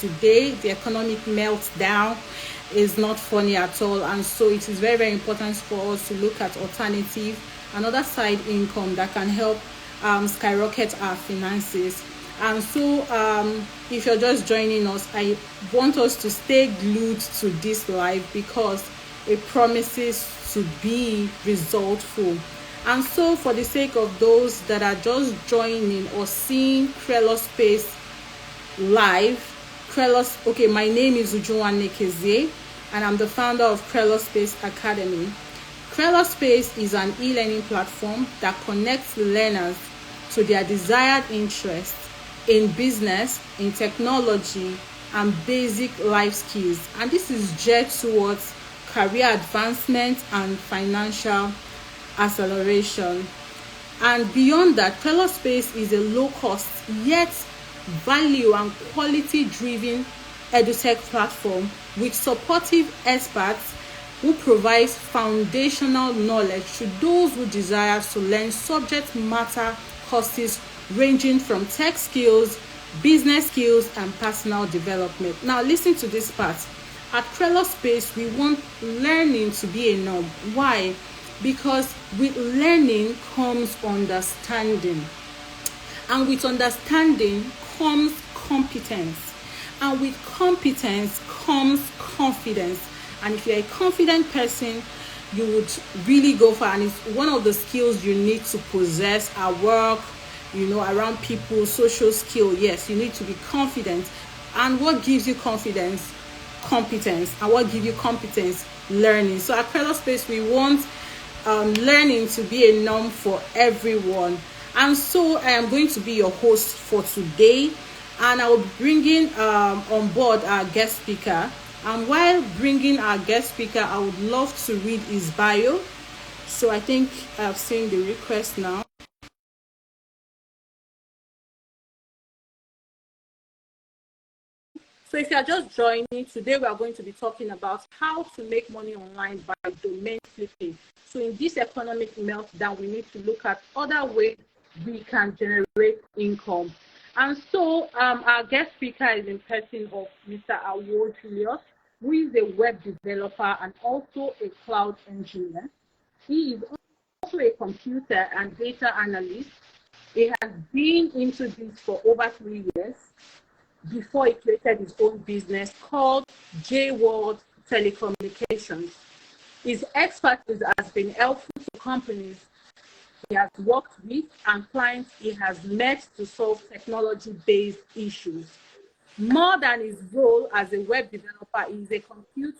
today. The economic meltdown is not funny at all, and so it is very, very important for us to look at alternative, another side income that can help skyrocket our finances. And so if you're just joining us, I want us to stay glued to this live because it promises to be resultful. And so for the sake of those that are just joining or seeing Krelo Space live, okay, my name is Ujuwan Nekezie and I'm the founder of Krelo Space Academy. Krelo Space is an e-learning platform that connects learners to their desired interests in business, in technology, and basic life skills. And this is geared towards career advancement and financial acceleration. And beyond that, Krelo Space is a low-cost yet value and quality-driven edutech platform with supportive experts who provides foundational knowledge to those who desire to learn subject matter courses ranging from tech skills, business skills, and personal development. Now, listen to this part. At Krelo Space, we want learning to be a norm. Why? Because with learning comes understanding. And with understanding comes competence. And with competence comes confidence. And if you're a confident person, you would really go far. And it's one of the skills you need to possess at work, around people, social skill. Yes, you need to be confident. And what gives you confidence? Competence. And what gives you competence? Learning. So at Krelo Space, we want learning to be a norm for everyone. And so I am going to be your host for today. And I will be bringing on board our guest speaker. And while bringing our guest speaker, I would love to read his bio. So I think I've seen the request now. So if you are just joining, today we are going to be talking about how to make money online by domain flipping. So in this economic meltdown, we need to look at other ways we can generate income. And so our guest speaker is in person of Mr. Awo Julius, who is a web developer and also a cloud engineer. He is also a computer and data analyst. He has been into this for over 3 years before he created his own business called J World Telecommunications. His expertise has been helpful to companies he has worked with and clients he has met to solve technology-based issues. More than his role as a web developer, he is a computer